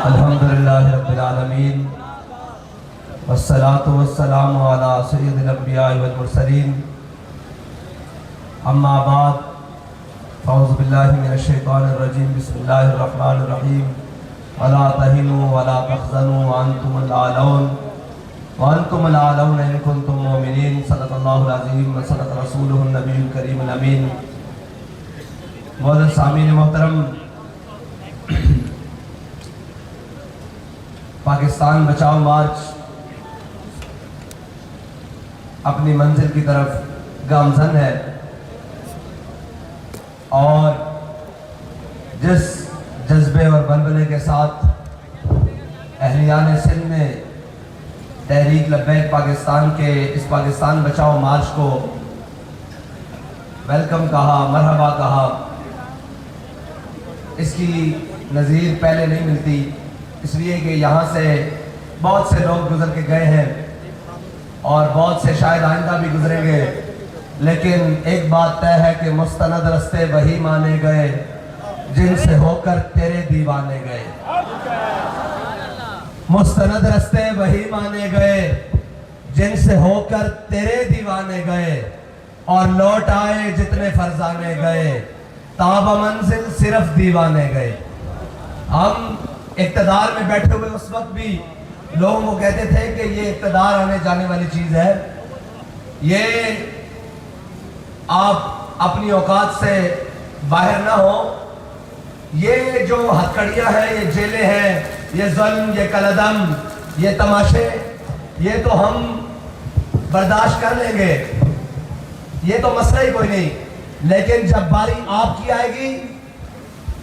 अल्हम्दुलिल्लाहि रब्बिल आलमीन वस्सलातु वस्सलामु अला सय्यिदिल अंबिया वल मुरसलीन अम्मा बाद फ़अऊज़ु बिल्लाहि मिनश शैतानिर रजीम बिस्मिल्लाहिर रहमानिर रहीम वला तहिनु वला तहज़नु व अंतुमुल आलौन इन कुंतुम मुमिनीन सल्लल्लाहु अलैहि व सल्लम रसूलुहुन नबियुल करीमुल अमीन। मौलाना सामीन मोहतरम, पाकिस्तान बचाओ मार्च अपनी मंजिल की तरफ गामजन है और जिस जज्बे और बलबले के साथ अहलियान सिंध ने तहरीक लब्बैक पाकिस्तान के इस पाकिस्तान बचाओ मार्च को वेलकम कहा, मरहबा कहा, इसकी नज़ीर पहले नहीं मिलती, इसलिए कि यहाँ से बहुत से लोग गुजर के गए हैं और बहुत से शायद आइंदा भी गुजरेंगे, लेकिन एक बात तय है कि मुस्तनद रस्ते वही माने गए जिनसे होकर तेरे दीवाने गए। मुस्तनद रस्ते वही माने गए जिनसे होकर तेरे दीवाने गए और लौट आए जितने फरजाने गए, ताबा मंजिल सिर्फ दीवाने गए। हम इक़्तिदार में बैठे हुए उस वक्त भी लोगों को कहते थे कि ये इक़्तिदार आने जाने वाली चीज है, ये आप अपनी औकात से बाहर ना हो, ये जो हथकड़ियां हैं, ये जेलें हैं, ये जुल्म, ये कलदम, ये तमाशे, ये तो हम बर्दाश्त कर लेंगे, ये तो मसला ही कोई नहीं, लेकिन जब बारी आपकी आएगी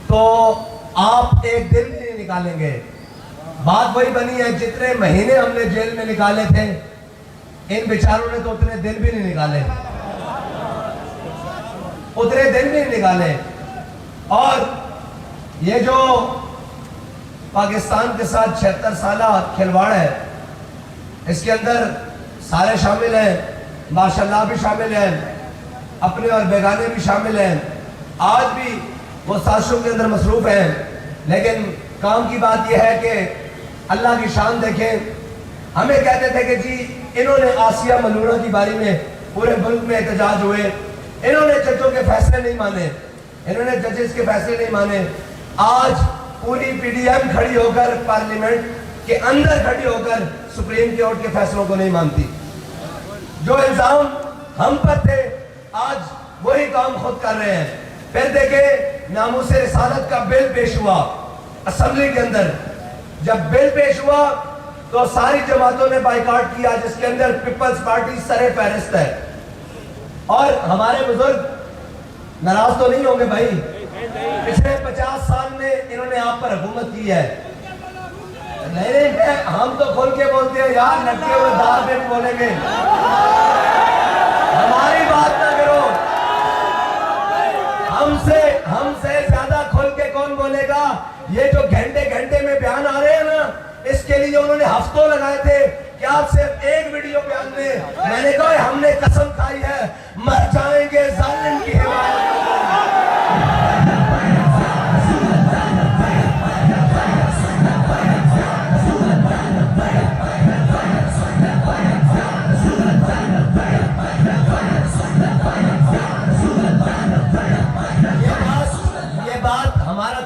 तो आप एक दिन भी नहीं निकालेंगे। बात वही बनी है, जितने महीने हमने जेल में निकाले थे इन बेचारों ने तो उतने दिन भी नहीं निकाले, उतने दिन भी नहीं निकाले। और ये जो पाकिस्तान के साथ 76 साला खिलवाड़ है, इसके अंदर सारे शामिल हैं, माशाल्लाह भी शामिल हैं, अपने और बेगाने भी शामिल हैं। आज भी वो साजिशों के अंदर मसरूफ हैं, लेकिन काम की बात यह है कि अल्लाह की शान देखें। हमें कहते थे कि जी इन्होंने आसिया मलूना की बारी में पूरे मुल्क में एहतजाज हुए, इन्होंने जजों के फैसले नहीं माने, इन्होंने जजेस के फैसले नहीं माने। आज पूरी पीडीएम खड़ी होकर पार्लियामेंट के अंदर खड़ी होकर सुप्रीम कोर्ट के फैसलों को नहीं मानती। जो इल्जाम हम पर थे आज वही काम खुद कर रहे हैं। फिर देखे नामूस रिसालत का बिल पेश हुआ असेंबली के अंदर, जब बिल पेश हुआ तो सारी जमातों ने बाइकआउट किया, जिसके अंदर पीपल्स पार्टी सरे फहरिस्त है। और हमारे बुजुर्ग नाराज तो नहीं होंगे भाई, पिछले 50 साल में इन्होंने आप पर हुकूमत की है। नहीं, हम तो खोल के बोलते हैं यार, लटके हुए दाल में बोलेंगे, हमारी बात ना करो। हमसे ज्यादा खोल के कौन बोलेगा? ये जो घंटे घंटे में बयान आ रहे हैं ना, इसके लिए उन्होंने हफ्तों लगाए थे कि आप सिर्फ एक वीडियो बयान में। मैंने कहा हमने कसम खाई है मर जाएंगे जालिम की हिमायत।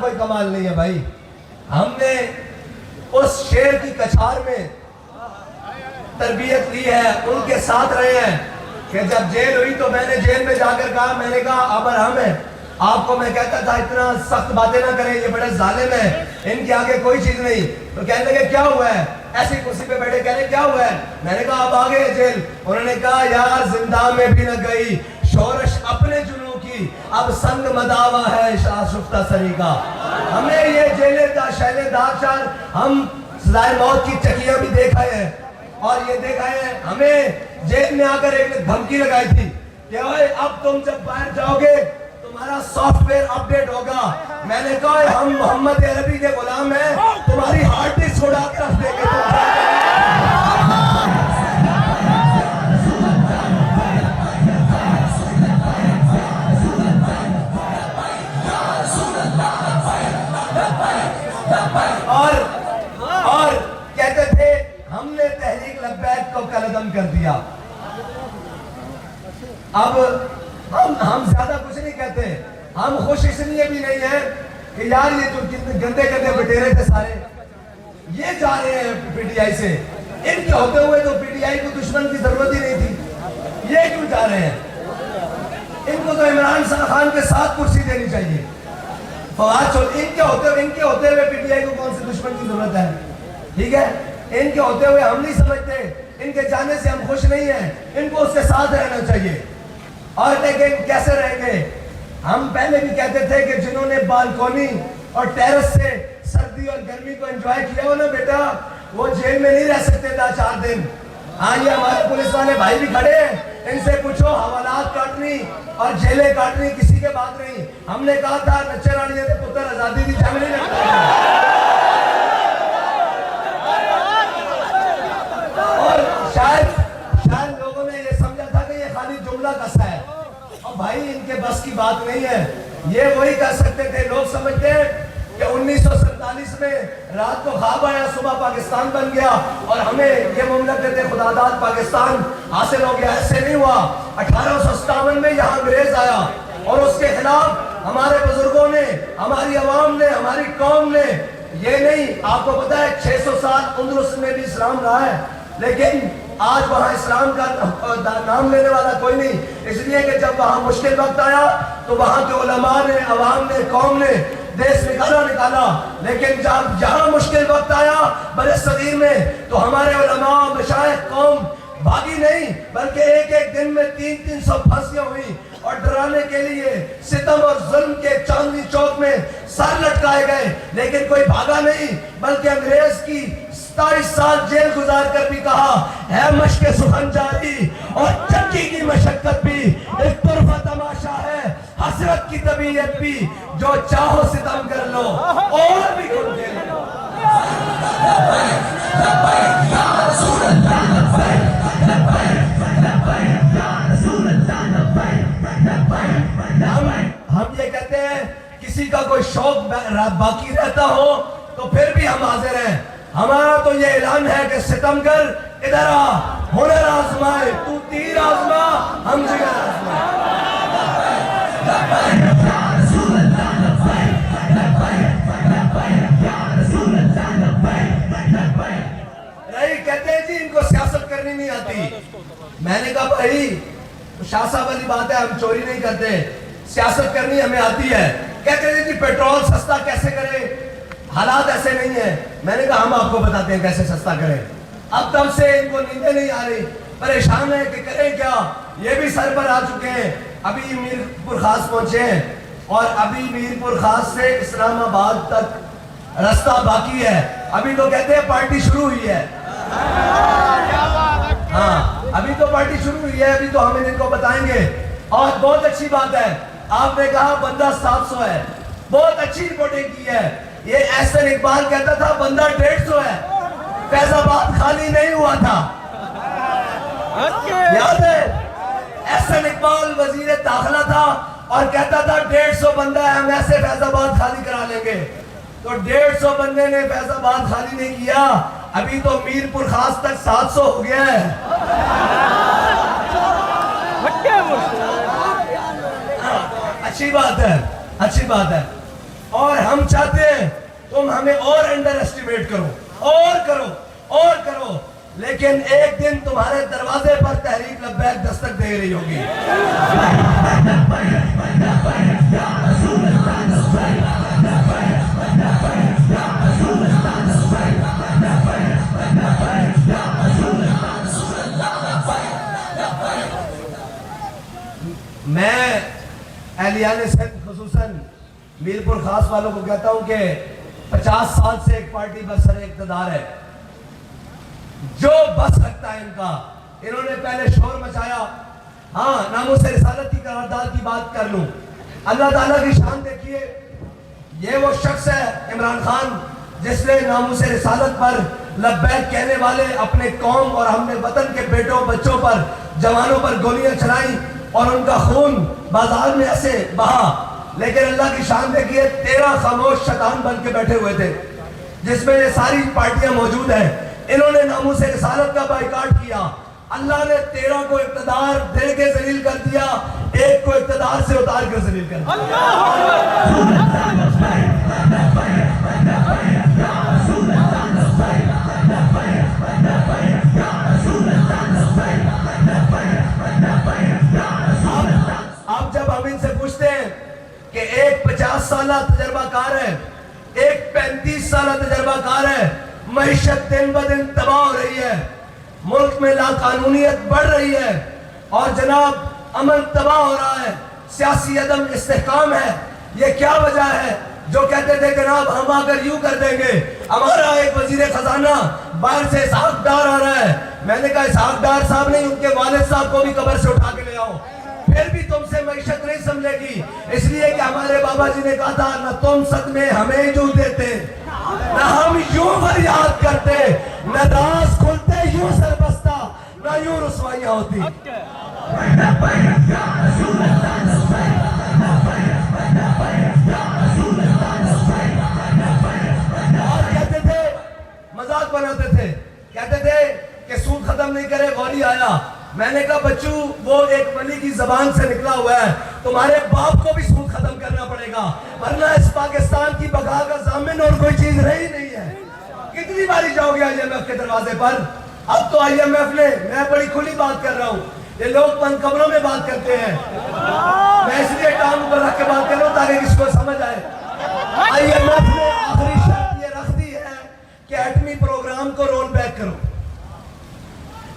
कोई कमाल नहीं है भाई, हमने उस शेर की कछार में तरबियत ली है, उनके साथ रहे हैं कि जब जेल हुई तो मैंने जेल में जाकर कहा, मैंने कहा अब हम है, आपको मैं कहता था इतना सख्त बातें ना करें, ये बड़े जालिम है, इनके आगे कोई चीज नहीं। तो कहने लगे क्या हुआ है? ऐसी कुर्सी पे बैठे कहने क्या हुआ है? मैंने कहा अब आ गए जेल। उन्होंने कहा यार जिंदा में भी न गई शोरश अपने जुनू की, अब संग मदावा है शाशुफ्ता सरी का। हमें ये जेलेदार शैलेदार हम सजाए मौत की चकियां भी देखा है और ये देखा है, हमें जेल में आकर एक ने धमकी लगाई थी कि ओए अब तुम जब बाहर जाओगे तुम्हारा सॉफ्टवेयर अपडेट होगा। मैंने कहा हम मोहम्मद अरबी के गुलाम हैं, तुम्हारी और कहते थे हमने तहरीक लब्बैक को कलअदम कर दिया। अब हम ज्यादा कुछ नहीं कहते, हम खुश इसलिए भी नहीं है कि यार ये जो गंदे गंदे बटेरे थे सारे ये जा रहे हैं पीटीआई से, इनके होते हुए तो पीटीआई को दुश्मन की जरूरत ही नहीं थी, ये क्यों जा रहे हैं? इनको तो इमरान खान के साथ कुर्सी देनी चाहिए। इनके होते हुए पीटीआई को कौन से दुश्मन की जरूरत है? ठीक है, इनके होते हुए हम नहीं समझते, इनके जाने से हम खुश नहीं हैं, इनको उसके साथ रहना चाहिए। और लेकिन कैसे रहेंगे? हम पहले भी कहते थे कि जिन्होंने बालकोनी और टेरेस से सर्दी और गर्मी को एंजॉय किया हो ना बेटा, वो जेल में नहीं रह सकते था 4 दिन। हाँ, ये हमारे पुलिस वाले भाई भी खड़े हैं, इनसे पूछो, हवालात काटनी और जेलें काटनी किसी के बात नहीं। हमने कहा था नच्चे रानी ने पुत्र आजादी की जंग नहीं लड़ता। और शायद लोगों ने ये समझा था कि ये खाली जुमला कसा है, और भाई इनके बस की बात नहीं है। ये वही कर सकते थे, लोग समझते हैं कि 1947 में रात को ख्वाब आया, सुबह पाकिस्तान बन गया और हमें ये मुमलकत खुदादाद पाकिस्तान हासिल हो गया। ऐसे नहीं हुआ। 1857 में यहाँ अंग्रेज आया और उसके खिलाफ हमारे बुजुर्गों ने, हमारी अवाम ने, हमारी कौम ने, ये नहीं, आपको पता है 600 साल उंदरुस में भी इस्लाम रहा है, लेकिन आज वहां इस्लाम का नाम लेने वाला कोई नहीं, इसलिए कि जब वहां मुश्किल वक्त आया तो वहां के उलमा ने, अवाम ने, कौम ने देश निकाला। लेकिन जब जहां मुश्किल वक्त आया बड़े सगीर में, तो हमारे उलमा, मशाइख, कौम भागी नहीं, बल्कि एक दिन में 300 फांसियां हुई और डराने के लिए सितम और जुल्म के चांदनी चौक में सर लटकाए गए, लेकिन कोई भागा नहीं, बल्कि अंग्रेज की 27 साल जेल गुजार कर भी कहा है मशक़े सुखन जारी और चक्की की मशक्कत भी एक तरफा तमाशा है, हसरत की तबीयत भी, जो चाहो सितम कर लो और भी खुद दे लो। हम ये कहते हैं किसी का कोई शौक बाकी रहता हो तो फिर भी हम हाजिर हैं। हमारा तो ये ऐलान है कि सितमगर इधर आ, हुनर आजमाए, तू तीर आजमा, हम जिगर आजमाए। कहते हैं जी इनको सियासत करनी नहीं आती। मैंने कहा भाई शाह साहब वाली बात है, हम चोरी नहीं करते, सियासत करनी हमें आती है। कहते हैं जी पेट्रोल सस्ता कैसे करें, हालात ऐसे नहीं है। मैंने कहा हम आपको बताते हैं कैसे सस्ता करें। अब तब से इनको नींदें नहीं आ रही, परेशान है कि करें क्या। ये भी सर पर आ चुके हैं, अभी मीरपुर खास पहुंचे हैं और अभी मीरपुर खास से इस्लामाबाद तक रास्ता बाकी है। अभी तो कहते हैं पार्टी शुरू हुई है। हाँ, अभी तो पार्टी शुरू हुई है, अभी तो हम इनको बताएंगे। और बहुत अच्छी बात है, आपने कहा बंदा 700 है, बहुत अच्छी रिपोर्टिंग की है। ये एहसन इकबाल कहता था बंदा 150 है, फैजाबाद खाली नहीं हुआ था, याद है? एहसन इकबाल वजीर दाखिला था और कहता था 150 बंदा है, हम ऐसे फैजाबाद खाली करा लेंगे। तो 150 बंदे ने फैजाबाद खाली नहीं किया, अभी तो मीरपुर खास तक 700 हो गया है। अच्छी बात है, अच्छी बात है। और हम चाहते हैं तुम हमें और अंडर एस्टिमेट करो, और करो, और करो, लेकिन एक दिन तुम्हारे दरवाजे पर तहरीक लब्बैक दस्तक दे रही होगी। मैं एहलियाने सिंध खुसूसन मीरपुर खास वालों को कहता हूं कि 50 साल से एक पार्टी बसर इक़्तिदार है, जो बस सकता है इनका। इन्होंने पहले शोर मचाया। हाँ, नामूस रिसालत की करारदाद की बात कर लूं, अल्लाह ताला की शान देखिए। ये वो शख्स है इमरान खान जिसने नामूस रिसालत पर लब्बैक कहने वाले अपने कौम और हमने वतन के बेटों बच्चों पर, जवानों पर गोलियां चलाई और उनका खून बाजार में ऐसे बहा। लेकिन अल्लाह की शान देखिए, 13 खामोश शैतान बन के बैठे हुए थे। जिसमें ये सारी पार्टियां मौजूद हैं, इन्होंने नामूस रिसालत का बाइकाट किया। अल्लाह ने 13 को इक़्तिदार दे के जलील कर दिया, एक को इक़्तिदार से उतार कर जलील कर दिया। अब जब हम इनसे पूछते हैं कि एक 50 साल तजर्बाकार है, एक 35 साल तजर्बाकार है, मईशत दिन ब दिन तबाह हो रही है, मुल्क में लाकानूनियत बढ़ रही है और जनाब अमन तबाह हो रहा है, सियासी अदम इस्तेहकाम है, ये क्या वजह है? जो कहते थे जनाब हम आकर यूं कर देंगे। हमारा एक वजीर खजाना बाहर से इसहाक डार आ रहा है, मैंने कहा इसहाक डार साहब नहीं, उनके वालिद साहब को भी कब्र से उठा के ले आओ, फिर भी तुमसे मईशत नहीं संभलेगी। इसलिए कि हमारे बाबा जी ने कहा था, न तुम सदमे हमें जू देते, न हम यूं फरियाद करते, न राज खुलते यूं सरबस्ता, न यूं रुसवाइयां होती। और कहते थे, मजाक बनाते थे, कहते थे कि सूद खत्म नहीं करे गौरी आया। मैंने कहा बच्चू वो एक वली की जबान से निकला हुआ है, तुम्हारे बाप को भी सूद खत्म करना पड़ेगा, वरना इस पाकिस्तान की बका का जामिन और कोई चीज रही नहीं है। कितनी बारी जाओगे IMF के दरवाजे पर? अब तो IMF ने, मैं बड़ी खुली बात कर रहा हूँ, ये लोग बंद कमरों में बात करते हैं, मैं इसलिए टांग ऊपर रख के बात कर रहा हूँ ताकि किसको समझ आए। IMF ने आखिरी शर्त ये रख दी है कि एटमी प्रोग्राम को रोल बैक करो।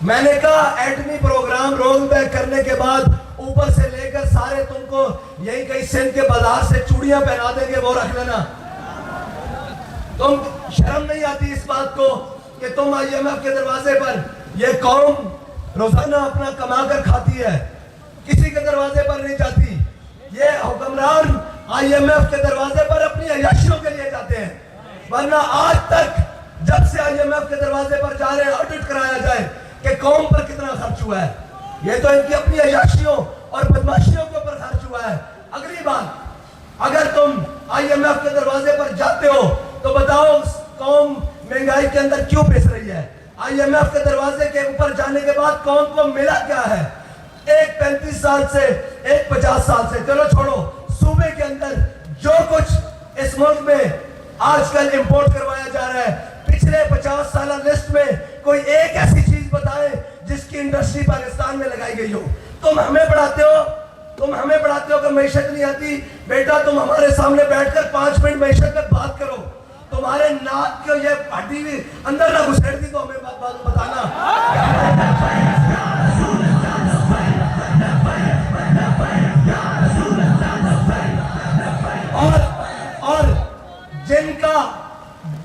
मैंने कहा एटमी प्रोग्राम रोल बैक करने के बाद ऊपर से लेकर सारे तुमको यही कहीं सिंध के बाजार से चूड़ियां पहना देंगे, वो रख लेना। तुम शर्म नहीं आती इस बात को कि तुम IMF के दरवाजे पर, ये कौम रोजाना अपना कमा कर खाती है, किसी के दरवाजे पर नहीं जाती। ये हुक्मरान IMF के दरवाजे पर अपनी अय्याशियों के लिए जाते हैं, वरना आज तक जब से IMF के दरवाजे पर जा रहे हैं, ऑडिट कराया जाए कि कौम पर कितना खर्च हुआ है। ये तो इनकी अपनी अय्याशियों और बदमाशियों के ऊपर खर्च हुआ है। अगली बात, अगर तुम IMF के दरवाजे पर जाते हो तो बताओ कौम महंगाई के अंदर क्यों पिस रही है? IMF के दरवाजे के ऊपर जाने के बाद कौम को मिला क्या है? एक 35 साल से, एक 50 साल से, चलो छोड़ो, सूबे के अंदर जो कुछ इस मुल्क में आजकल इंपोर्ट करवाया जा रहा है, पिछले 50 साल लिस्ट में कोई एक ऐसी चीज बताए जिसकी इंडस्ट्री पाकिस्तान में लगाई गई हो। तुम हमें पढ़ाते हो कि मैशत नहीं आती। बेटा तुम हमारे सामने बैठकर 5 मिनट मैशत में बात करो, तुम्हारे नाक को ये हड्डी भी अंदर ना घुसेड़ दी तो हमें बात बताना। और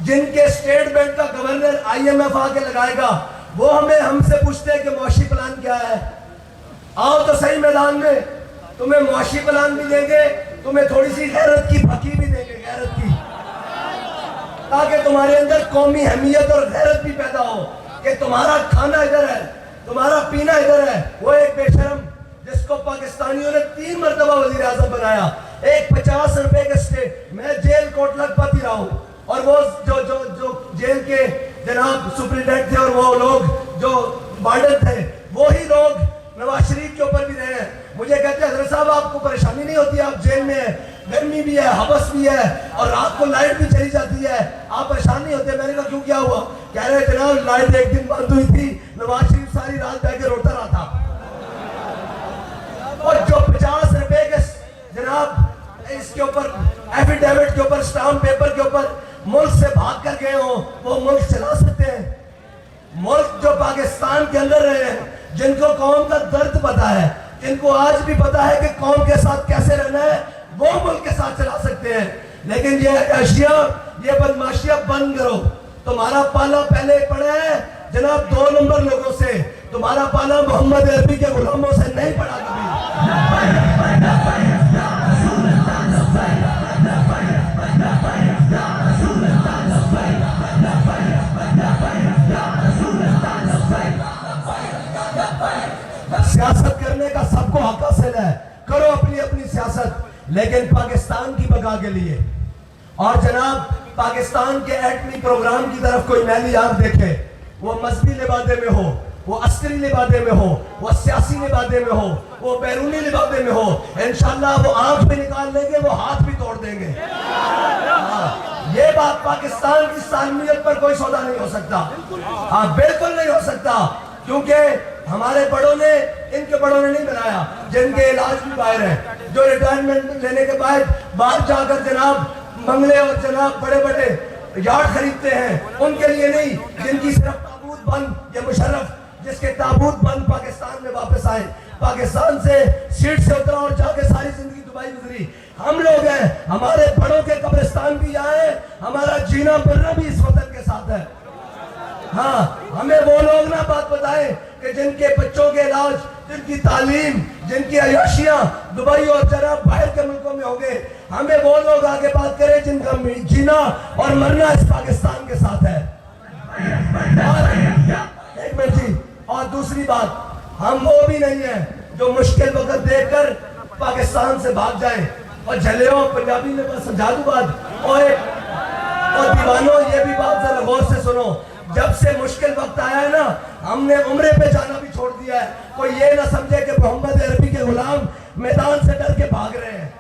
जिनके स्टेट बैंक का गवर्नर IMF आके लगाएगा, वो हमसे पूछते हैं कि मुआशी प्लान क्या है। आओ तो सही मैदान में, तुम्हें मुआशी प्लान भी देंगे, तुम्हें थोड़ी सी गैरत की फकी भी देंगे, गैरत की, ताकि तुम्हारे अंदर कौमी अहमियत और गैरत भी पैदा हो कि तुम्हारा खाना इधर है, तुम्हारा पीना इधर है। वो एक बेशरम जिसको पाकिस्तानियों ने 3 मरतबा वजीर आजम बनाया, एक 50 रुपए के स्टेट, मैं जेल कोट लखपत ही रहा हूँ, और वो जो जेल के जनाब सुप्रिंटेंडेंट थे और वो लोग जो वार्डन थे, वो ही लोग नवाज शरीफ के ऊपर भी रहे हैं। मुझे कहते हैं हजरत साहब आपको परेशानी नहीं होती, आप जेल में है, गर्मी भी है, हवस भी है, और रात को लाइट भी चली जाती है, आप परेशान नहीं होते? मैंने कहा क्यों, क्या हुआ? कह रहे जनाब लाइट एक दिन बंद हुई थी, नवाज शरीफ सारी रात बैठ के रोता रहा था। और जो 50 रुपए के जनाब इसके ऊपर एफिडेविट के ऊपर, स्टाम्प पेपर के ऊपर मुल्क से भाग कर गए हो, वो मुल्क चला सकते हैं? मुल्क जो पाकिस्तान के अंदर रहे हैं, जिनको कौम का दर्द पता है, जिनको आज भी पता है कि कौम के साथ कैसे रहना है, वो मुल्क के साथ चला सकते हैं। लेकिन ये अशिया, ये बदमाशियां बंद करो। तुम्हारा पाला पहले पड़ा है जनाब 2 नंबर लोगों से, तुम्हारा पाला मोहम्मद अरबी के गुलामों से नहीं पड़ा कभी। सियासत करने का सबको हक हासिल है, करो अपनी अपनी सियासत, लेकिन पाकिस्तान की बका के लिए। और जनाब पाकिस्तान के एटमी प्रोग्राम की तरफ कोई मैली आंख देखे, वो मजहबी लिबादे में हो, वो अस्करी लिबादे में हो, वो सियासी लिबादे में हो, वो बैरूनी लिबादे में हो, इंशाल्लाह वो आंख भी निकाल लेंगे, वो हाथ भी तोड़ देंगे। ये बात पाकिस्तान की सालमियत पर कोई सौदा नहीं हो सकता। हाँ, बिल्कुल नहीं हो सकता, क्योंकि हमारे बड़ों ने, इनके बड़ों ने नहीं बनाया, जिनके इलाज भी बाहर है, जो रिटायरमेंट लेने के बाद बाहर जाकर जनाब बंगले और जनाब बड़े बड़े यार्ड खरीदते हैं, उनके लिए नहीं, जिनकी सिर्फ ताबूत बंद, ये मुशर्रफ जिसके ताबूत बंद पाकिस्तान में वापस आए, पाकिस्तान से सीट से उतरा और जाके सारी जिंदगी दुबई गुजरी, हम लोग हैं। हमारे बड़ों के कब्रिस्तान भी आए, हमारा जीना मरना भी इस वतन के साथ है। हाँ, हमें वो लोग ना बात बताएं कि जिनके बच्चों के इलाज, जिनकी तालीम, जिनकी अयाशियां दुबई और जरा बाहर के मुल्कों में हो गए, हमें वो लोग आगे बात करें जिनका जीना और मरना इस पाकिस्तान के साथ है। एक मिनट जी, और दूसरी बात, हम वो भी नहीं है जो मुश्किल वक्त देखकर पाकिस्तान से भाग जाए और झले हो। पंजाबी में बस समझा दूं बात, और दीवानों ये भी बात जरा गौर से सुनो, जब से मुश्किल वक्त आया है ना, हमने उम्रे पे जाना भी छोड़ दिया है। कोई ये ना समझे कि मोहम्मद अरबी के गुलाम मैदान से डर के भाग रहे हैं।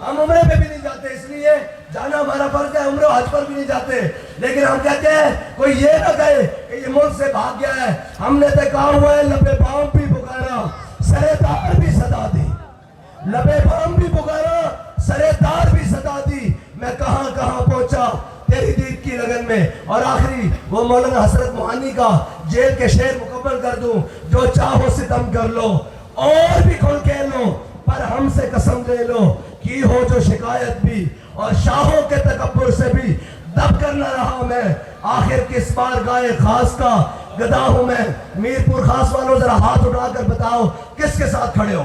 हम उम्रे पे भी नहीं जाते, इसलिए जाना हमारा फर्ज है, उम्र हज पर भी नहीं जाते, लेकिन हम कहते हैं कोई ये ना कहे कि ये मुल्क से भाग गया है। हमने तो कहा हुआ है, लबे बाम भी पुकारा, सरेदार भी सदा दी, लबे बाम भी पुकारा, सरेदार भी सदा दी, मैं कहां कहां पहुंचा तेरी दीद की लगन में। और आखिरी वो मौलाना हसरत मोहानी का जेल के शेर मुकम्मल कर दूं, जो चाहो सितम कर लो और भी खुल के लो, पर हमसे कसम ले लो की हो जो शिकायत भी, और शाहों के तकब्बुर से भी दब कर न रहा मैं, आखिर किस बार गाए खास का गदा हूं मैं। मीरपुर खास वालों जरा हाथ उठाकर बताओ किसके साथ खड़े हो।